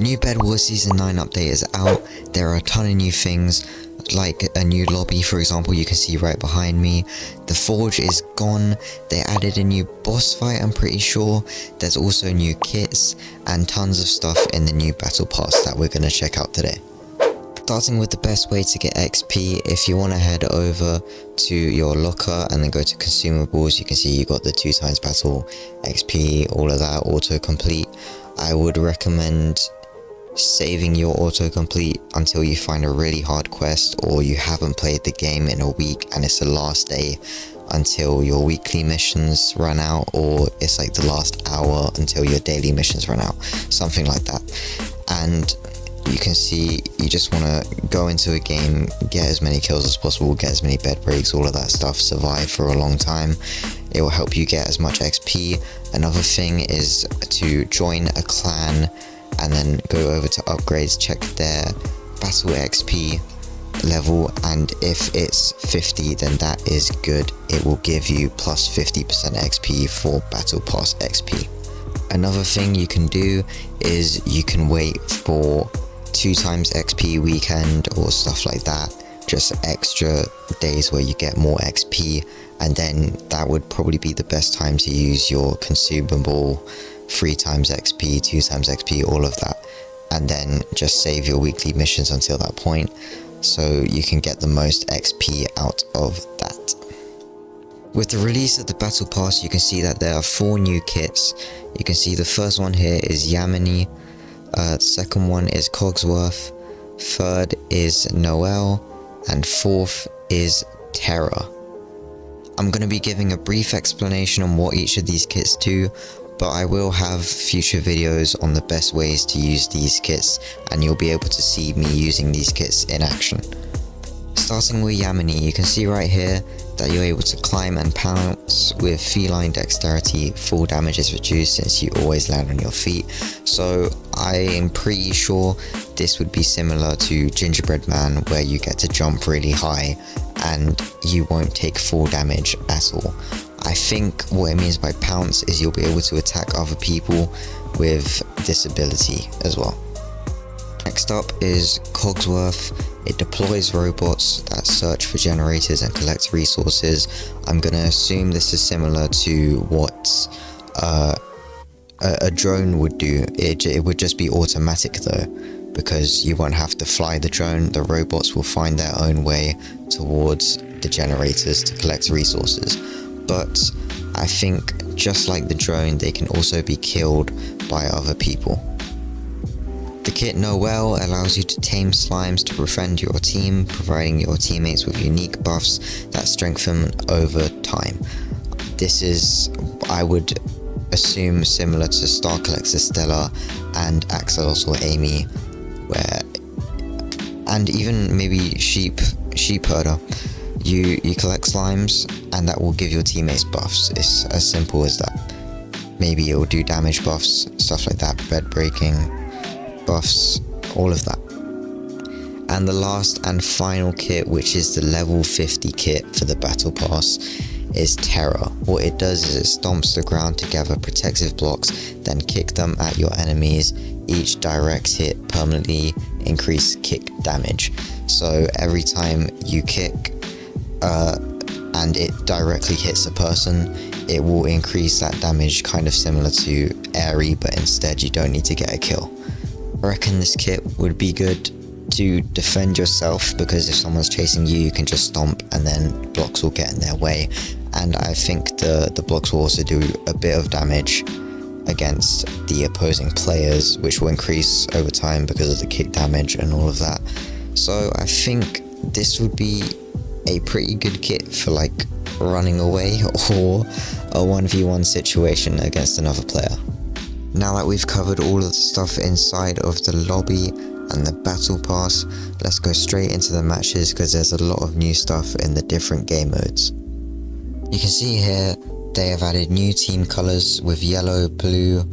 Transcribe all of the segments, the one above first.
new Bedwars Season 9 update is out. There are a ton of new things, like a new lobby, for example, you can see right behind me. The forge is gone. They added a new boss fight, I'm pretty sure. There's also new kits and tons of stuff in the new battle pass that we're going to check out today. Starting with the best way to get XP, if you want to head over to your locker and then go to consumables, you can see you got the 2x battle XP, all of that, autocomplete. I would recommend saving your autocomplete until you find a really hard quest, or you haven't played the game in a week and it's the last day until your weekly missions run out, or it's like the last hour until your daily missions run out, something like that. And you can see you just want to go into a game, get as many kills as possible, get as many bed breaks, all of that stuff, survive for a long time. It will help you get as much XP. Another thing is to join a clan and then go over to upgrades, check their battle XP level, and if it's 50 then that is good. It will give you plus 50% XP for battle pass XP. Another thing you can do is you can wait for 2x XP weekend or stuff like that, just extra days where you get more XP, and then that would probably be the best time to use your consumable 3x XP, 2x XP, all of that, and then just save your weekly missions until that point so you can get the most XP out of that. With the release of the battle pass, you can see that there are 4 new kits. You can see the first one here is Yamini, second one is Cogsworth, third is Noel, and fourth is Terra. I'm going to be giving a brief explanation on what each of these kits do, but I will have future videos on the best ways to use these kits, and you'll be able to see me using these kits in action. Starting with Yamini, you can see right here that you're able to climb and pounce with feline dexterity. Full damage is reduced since you always land on your feet, so I am pretty sure this would be similar to Gingerbread Man, where you get to jump really high and you won't take full damage at all. I think what it means by pounce is you'll be able to attack other people with this ability as well. Next up is Cogsworth. It deploys robots that search for generators and collect resources. I'm going to assume this is similar to what a drone would do. It would just be automatic though, because you won't have to fly the drone. The robots will find their own way towards the generators to collect resources. But I think just like the drone, they can also be killed by other people. The kit Noel allows you to tame slimes to befriend your team, providing your teammates with unique buffs that strengthen over time. This is, I would assume, similar to Star Collector Stella and Axelos or Amy, and even maybe Sheep Herder. You collect slimes and that will give your teammates buffs. It's as simple as that. Maybe it will do damage buffs, stuff like that, bed breaking buffs, all of that. And the last and final kit, which is the level 50 kit for the battle pass, is Terra. What it does is it stomps the ground to gather protective blocks, then kick them at your enemies. Each direct hit permanently increases kick damage. So every time you kick and it directly hits a person, it will increase that damage, kind of similar to Airy, but instead you don't need to get a kill. I reckon this kit would be good to defend yourself, because if someone's chasing you, you can just stomp and then blocks will get in their way. And I think the blocks will also do a bit of damage against the opposing players, which will increase over time because of the kick damage and all of that. So I think this would be a pretty good kit for like running away or a 1v1 situation against another player. Now that we've covered all of the stuff inside of the lobby and the battle pass, let's go straight into the matches, because there's a lot of new stuff in the different game modes. You can see here they have added new team colors with yellow, blue,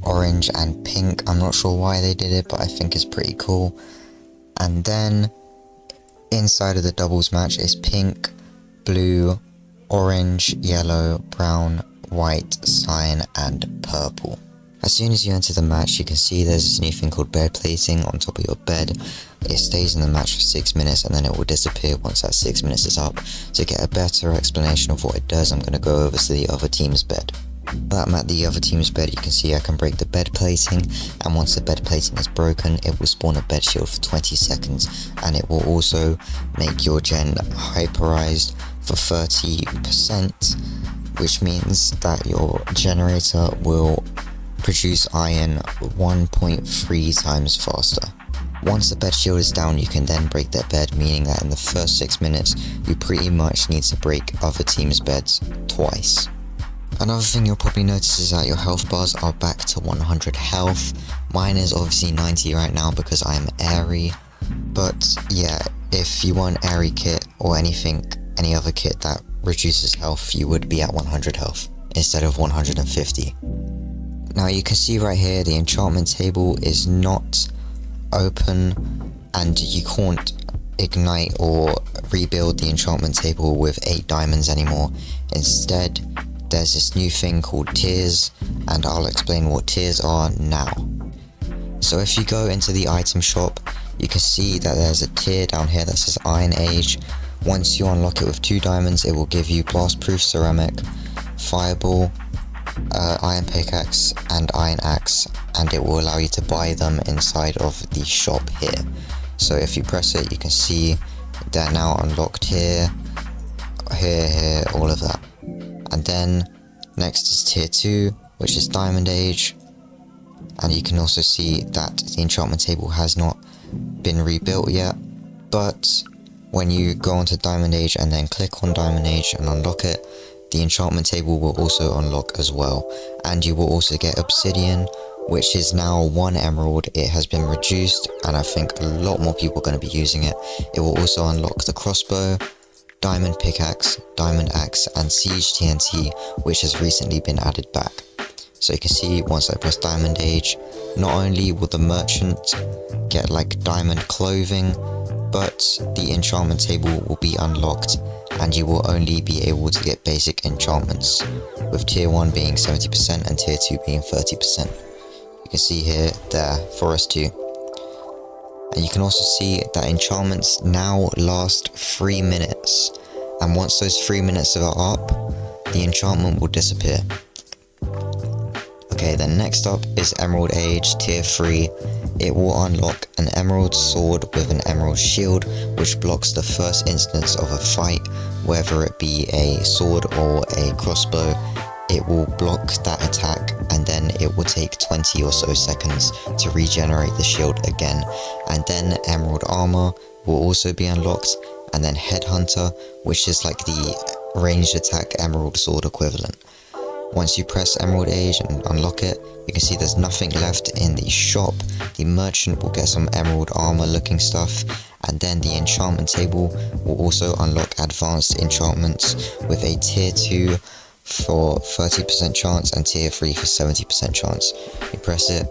orange and pink. I'm not sure why they did it, but I think it's pretty cool. And then inside of the doubles match is pink, blue, orange, yellow, brown, white, cyan and purple. As soon as you enter the match, you can see there's this new thing called bed placing on top of your bed. It stays in the match for 6 minutes and then it will disappear once that 6 minutes is up. To get a better explanation of what it does, I'm going to go over to the other team's bed. Now I'm at the other team's bed, you can see I can break the bed plating, and once the bed plating is broken, it will spawn a bed shield for 20 seconds, and it will also make your gen hyperized for 30%, which means that your generator will produce iron 1.3 times faster. Once the bed shield is down, you can then break their bed, meaning that in the first 6 minutes, you pretty much need to break other teams' beds twice. Another thing you'll probably notice is that your health bars are back to 100 health. Mine is obviously 90 right now because I'm airy, but yeah, if you want airy kit or any other kit that reduces health, you would be at 100 health instead of 150. Now you can see right here the enchantment table is not open and you can't ignite or rebuild the enchantment table with 8 diamonds anymore. Instead, there's this new thing called tiers, and I'll explain what tiers are now. So if you go into the item shop, you can see that there's a tier down here that says Iron Age. Once you unlock it with 2 diamonds, it will give you blast proof ceramic, fireball, iron pickaxe and iron axe, and it will allow you to buy them inside of the shop here. So if you press it, you can see they're now unlocked here, all of that. And then next is tier 2, which is Diamond Age, and you can also see that the enchantment table has not been rebuilt yet, but when you go onto Diamond Age and then click on Diamond Age and unlock it, the enchantment table will also unlock as well, and you will also get obsidian, which is now 1 emerald. It has been reduced and I think a lot more people are going to be using it. It will also unlock the crossbow, diamond pickaxe, diamond axe and siege TNT, which has recently been added back. So you can see once I press Diamond Age, not only will the merchant get like diamond clothing, but the enchantment table will be unlocked and you will only be able to get basic enchantments, with tier 1 being 70% and tier 2 being 30%. You can see here, there, Forest 2. And you can also see that enchantments now last 3 minutes, and once those 3 minutes are up, the enchantment will disappear. Okay, then next up is Emerald Age, tier 3. It will unlock an emerald sword with an emerald shield, which blocks the first instance of a fight, whether it be a sword or a crossbow. It will block that attack and then it will take 20 or so seconds to regenerate the shield again. And then Emerald Armor will also be unlocked, and then Headhunter, which is like the ranged attack emerald sword equivalent. Once you press Emerald Age and unlock it, you can see there's nothing left in the shop. The merchant will get some emerald armor looking stuff, and then the enchantment table will also unlock advanced enchantments with a tier 2 for 30% chance and tier 3 for 70% chance. You press it,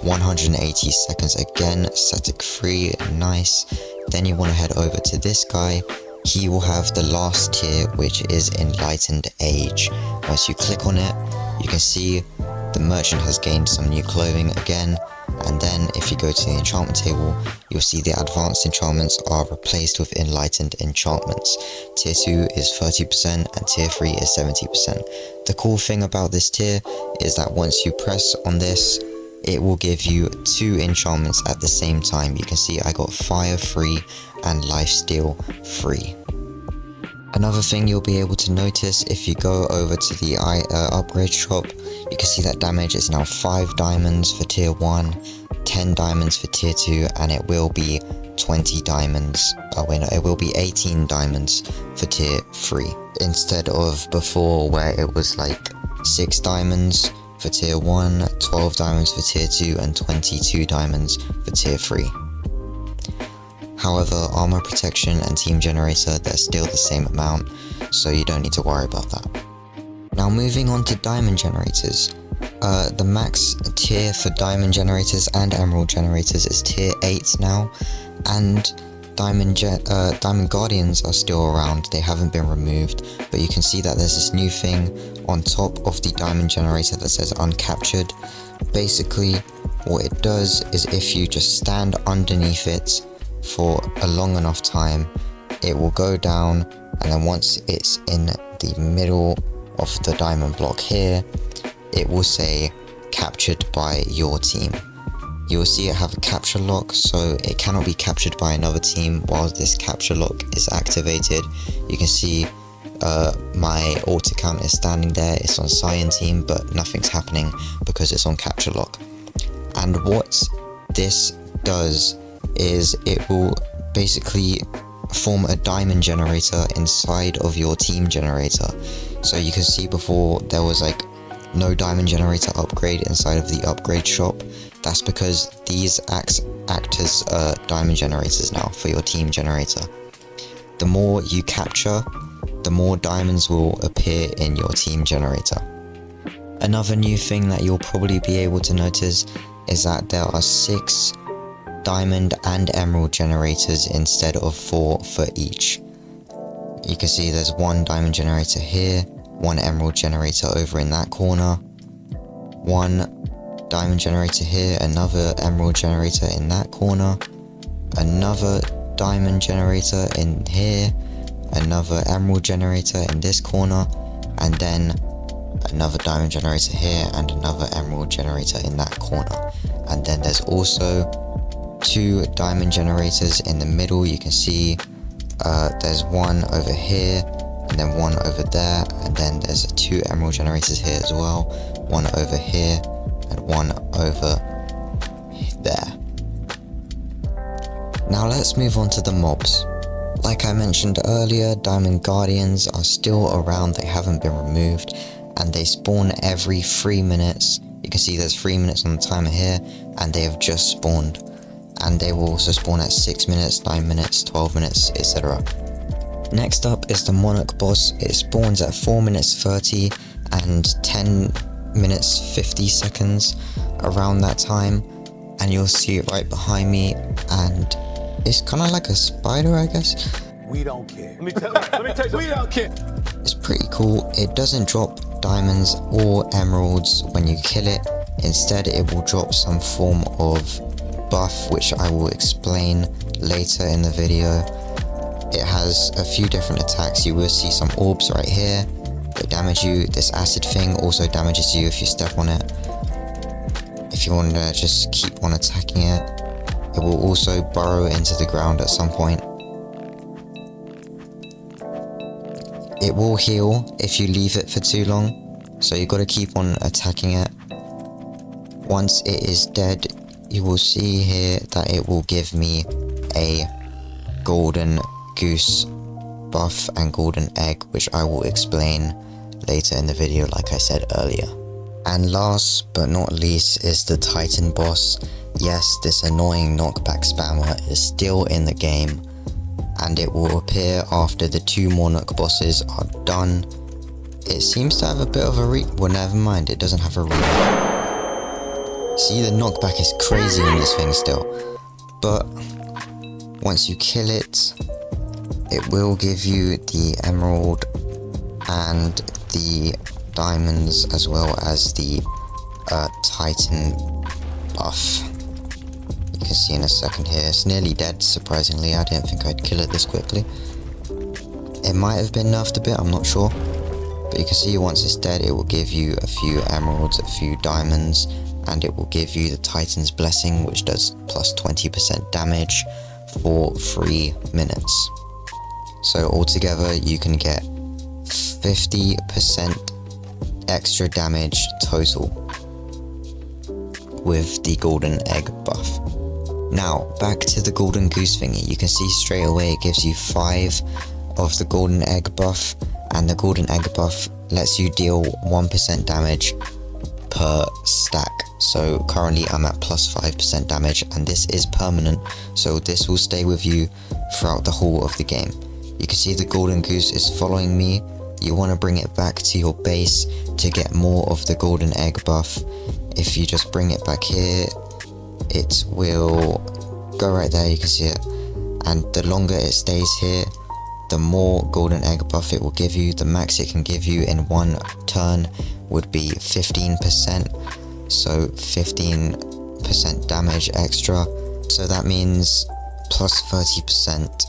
180 seconds again, static free, nice. Then you want to head over to this guy. He will have the last tier, which is Enlightened Age. Once you click on it, you can see the merchant has gained some new clothing again, and then if you go to the enchantment table, you'll see the advanced enchantments are replaced with enlightened enchantments. Tier 2 is 30% and tier 3 is 70%. The cool thing about this tier is that once you press on this, it will give you 2 enchantments at the same time. You can see I got fire free and lifesteal free. Another thing you'll be able to notice if you go over to the upgrade shop, you can see that damage is now 5 diamonds for tier 1, 10 diamonds for tier 2, and it will be 20 diamonds, it will be 18 diamonds for tier 3, instead of before where it was like 6 diamonds for tier 1, 12 diamonds for tier 2, and 22 diamonds for tier 3. However, armor protection and team generator, they're still the same amount, so you don't need to worry about that. Now moving on to diamond generators. The max tier for diamond generators and emerald generators is tier 8 now, and diamond guardians are still around. They haven't been removed, but you can see that there's this new thing on top of the diamond generator that says uncaptured, basically what it does is if you just stand underneath it for a long enough time, it will go down, and then once it's in the middle of the diamond block here, it will say captured by your team. You will see it have a capture lock, so it cannot be captured by another team while this capture lock is activated. You can see my alt account is standing there, it's on Cyan team, but nothing's happening because it's on capture lock. And what this does is it will basically form a diamond generator inside of your team generator. So you can see before there was like no diamond generator upgrade inside of the upgrade shop. That's because these act as diamond generators now for your team generator. The more you capture, the more diamonds will appear in your team generator. Another new thing that you'll probably be able to notice is that there are 6 diamond and emerald generators instead of 4 for each. You can see there's 1 diamond generator here, 1 emerald generator over in that corner, 1 diamond generator here, another emerald generator in that corner, another diamond generator in here, another emerald generator in this corner, and then another diamond generator here and another emerald generator in that corner. And then there's also 2 diamond generators in the middle. You can see there's 1 over here and then 1 over there, and then there's 2 emerald generators here as well, 1 over here and 1 over there. Now let's move on to the mobs. Like I mentioned earlier, diamond guardians are still around, they haven't been removed, and they spawn every 3 minutes. You can see there's 3 minutes on the timer here, and they have just spawned. And they will also spawn at 6 minutes, 9 minutes, 12 minutes, etc. Next up is the Monarch Boss. It spawns at 4 minutes 30 and 10 minutes 50 seconds, around that time. And you'll see it right behind me, and it's kind of like a spider, I guess. We don't care. Let me tell you, we don't care. It's pretty cool. It doesn't drop diamonds or emeralds when you kill it. Instead, it will drop some form of buff, which I will explain later in the video. It has a few different attacks. You will see some orbs right here. They damage you. This acid thing also damages you if you step on it. If you want to just keep on attacking it, it will also burrow into the ground at some point. It will heal if you leave it for too long, so you got to keep on attacking it. Once it is dead, you will see here that it will give me a golden goose buff and golden egg, which I will explain later in the video, like I said earlier. And last but not least is the Titan boss. Yes, this annoying knockback spammer is still in the game, and it will appear after the 2 Monarch bosses are done. It seems to have a bit of a well, never mind, it doesn't have a See, the knockback is crazy in this thing still, but once you kill it, it will give you the emerald and the diamonds, as well as the Titan buff. You can see in a second here, it's nearly dead, surprisingly. I didn't think I'd kill it this quickly. It might have been nerfed a bit, I'm not sure, but you can see once it's dead, it will give you a few emeralds, a few diamonds, and it will give you the Titan's blessing, which does plus 20% damage for 3 minutes. So altogether you can get 50% extra damage total with the golden egg buff. Now back to the golden goose thingy. You can see straight away it gives you 5 of the golden egg buff, and the golden egg buff lets you deal 1% damage per stack. So currently I'm at plus 5% damage, and this is permanent, so this will stay with you throughout the whole of the game. You can see the golden goose is following me. You want to bring it back to your base to get more of the golden egg buff. If you just bring it back here, it will go right there, you can see it, and the longer it stays here, the more golden egg buff it will give you. The max it can give you in one turn would be 15%, so 15% damage extra. So that means plus 30%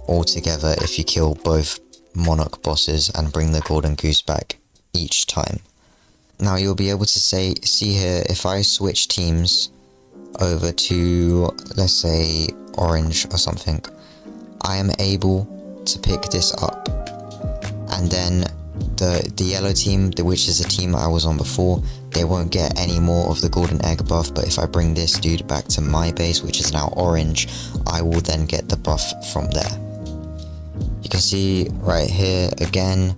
altogether if you kill both Monarch bosses and bring the golden goose back each time. Now you'll be able to see here, if I switch teams over to, let's say, orange or something, I am able to pick this up, and then the yellow team, which is the team I was on before, they won't get any more of the golden egg buff, but if I bring this dude back to my base, which is now orange, I will then get the buff from there. You can see right here again,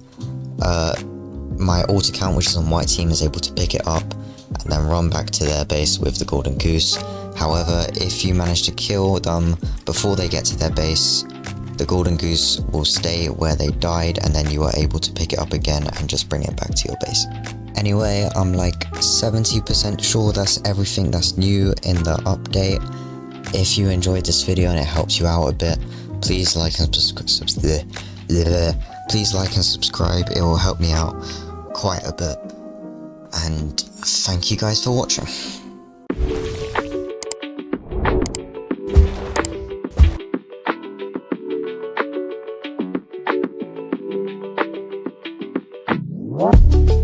my alt account, which is on white team, is able to pick it up and then run back to their base with the golden goose. However, if you manage to kill them before they get to their base, the golden goose will stay where they died, and then you are able to pick it up again and just bring it back to your base. Anyway, I'm like 70% sure that's everything that's new in the update. If you enjoyed this video and it helps you out a bit, please like and subscribe. It will help me out quite a bit. And thank you guys for watching. What?